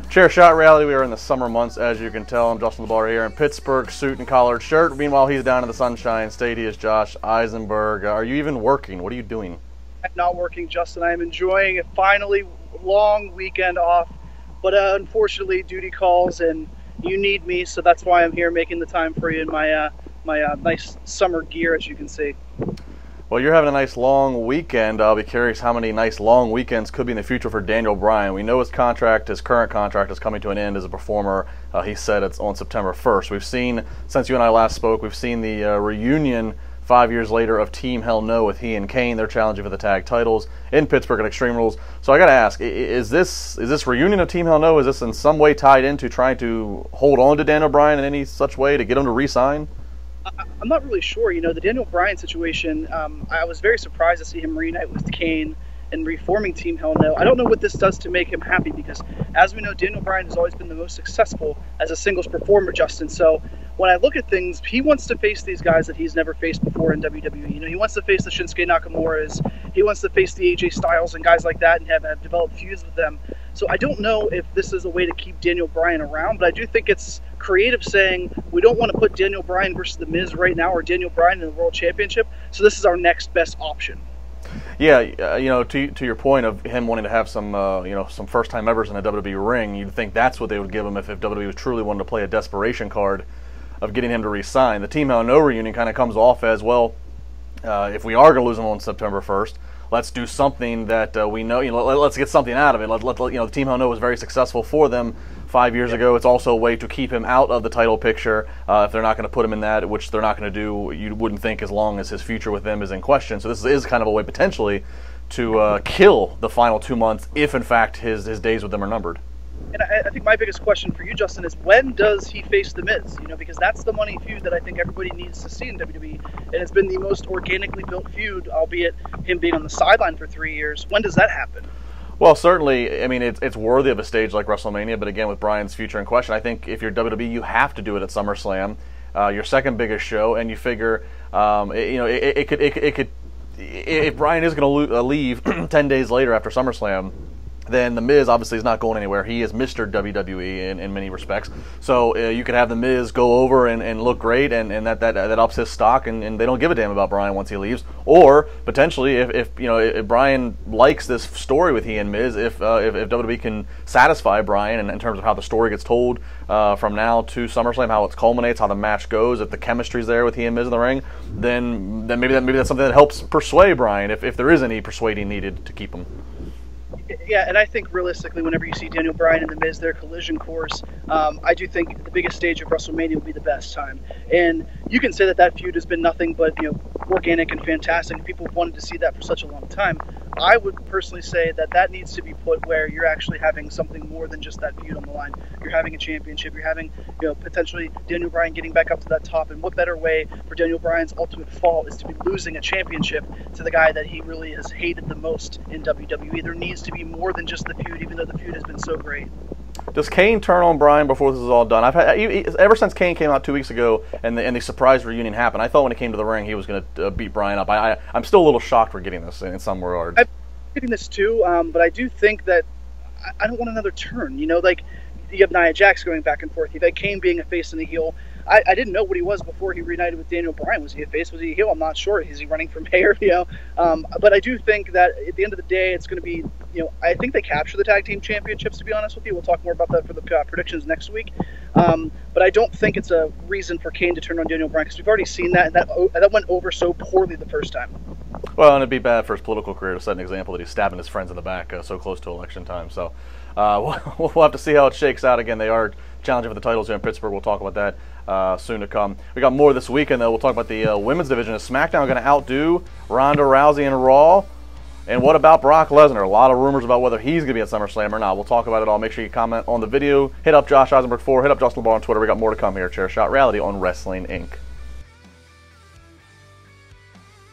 Chair Shot Reality, we are in the summer months, as you can tell. I'm Justin LeBar here in Pittsburgh, suit and collared shirt. Meanwhile, he's down in the Sunshine State. He is Josh Eisenberg. Are you even working? What are you doing? I'm not working, Justin. I am enjoying a finally long weekend off, but unfortunately, duty calls and you need me, so that's why I'm here making the time for you in my nice summer gear, as you can see. Well, you're having a nice long weekend. I'll be curious how many nice long weekends could be in the future for Daniel Bryan. We know his current contract is coming to an end as a performer. He said it's on September 1st. We've seen, since you and I last spoke, we've seen the reunion 5 years later of Team Hell No with he and Kane. They're challenging for the tag titles in Pittsburgh at Extreme Rules. So I got to ask, is this reunion of Team Hell No, is this in some way tied into trying to hold on to Daniel Bryan in any such way to get him to re-sign? I'm not really sure. You know, the Daniel Bryan situation, I was very surprised to see him reunite with Kane and reforming Team Hell No. I don't know what this does to make him happy because, as we know, Daniel Bryan has always been the most successful as a singles performer, Justin. So when I look at things, he wants to face these guys that he's never faced before in WWE. You know, he wants to face the Shinsuke Nakamura's, he wants to face the AJ Styles and guys like that and have developed feuds with them. So I don't know if this is a way to keep Daniel Bryan around, but I do think it's creative saying we don't want to put Daniel Bryan versus The Miz right now or Daniel Bryan in the World Championship, so this is our next best option. Yeah, you know, to your point of him wanting to have some, some first-time members in a WWE ring, you'd think that's what they would give him if WWE was truly wanting to play a desperation card of getting him to re-sign. The Team Hell No reunion kind of comes off as, well, if we are going to lose him on September 1st, let's do something that we know, let's get something out of it. The Team Hell No was very successful for them 5 years ago. It's also a way to keep him out of the title picture if they're not going to put him in that, which they're not going to do, you wouldn't think, as long as his future with them is in question. So this is kind of a way potentially to kill the final 2 months if, in fact, his days with them are numbered. And I think my biggest question for you, Justin, is when does he face The Miz? You know, because that's the money feud that I think everybody needs to see in WWE, and it's been the most organically built feud, albeit him being on the sideline for 3 years. When does that happen? Well, certainly, I mean, it's worthy of a stage like WrestleMania, but again, with Bryan's future in question, I think if you're WWE, you have to do it at SummerSlam, your second biggest show, and you figure, it could, if Bryan is going to leave 10 days later after SummerSlam, then The Miz obviously is not going anywhere. He is Mr. WWE in many respects. So you could have The Miz go over and look great, and that ups his stock, and they don't give a damn about Bryan once he leaves. Or potentially, if Bryan likes this story with he and Miz, if WWE can satisfy Bryan in terms of how the story gets told from now to SummerSlam, how it culminates, how the match goes, if the chemistry's there with he and Miz in the ring, then maybe that's something that helps persuade Bryan if there is any persuading needed to keep him. Yeah, and I think realistically, whenever you see Daniel Bryan and The Miz, their collision course, I do think the biggest stage of WrestleMania will be the best time. And you can say that feud has been nothing but organic and fantastic. People have wanted to see that for such a long time. I would personally say that needs to be put where you're actually having something more than just that feud on the line. You're having a championship. You're having potentially Daniel Bryan getting back up to that top. And what better way for Daniel Bryan's ultimate fall is to be losing a championship to the guy that he really has hated the most in WWE. There needs to be more than just the feud, even though the feud has been so great. Does Kane turn on Bryan before this is all done? Ever since Kane came out 2 weeks ago and the surprise reunion happened, I thought when he came to the ring he was going to beat Bryan up. I'm still a little shocked for getting this in some regard. I'm getting this too, but I do think that I don't want another turn. Like you have Nia Jax going back and forth. You've had Kane being a face and a heel. I didn't know what he was before he reunited with Daniel Bryan. Was he a face? Was he a heel? I'm not sure. Is he running from hair? But I do think that at the end of the day, it's going to be, I think they capture the tag team championships, to be honest with you. We'll talk more about that for the predictions next week. But I don't think it's a reason for Kane to turn on Daniel Bryan because we've already seen that, and that went over so poorly the first time. Well, and it'd be bad for his political career to set an example that he's stabbing his friends in the back so close to election time. So we'll have to see how it shakes out. Again, they are challenging for the titles here in Pittsburgh. We'll talk about that soon to come. We got more this weekend, though. We'll talk about the women's division. Is SmackDown going to outdo Ronda Rousey and Raw? And what about Brock Lesnar? A lot of rumors about whether he's going to be at SummerSlam or not. We'll talk about it all. Make sure you comment on the video. Hit up Josh Eisenberg 4. Hit up Justin LeBar on Twitter. We got more to come here. Chair Shot Reality on Wrestling Inc.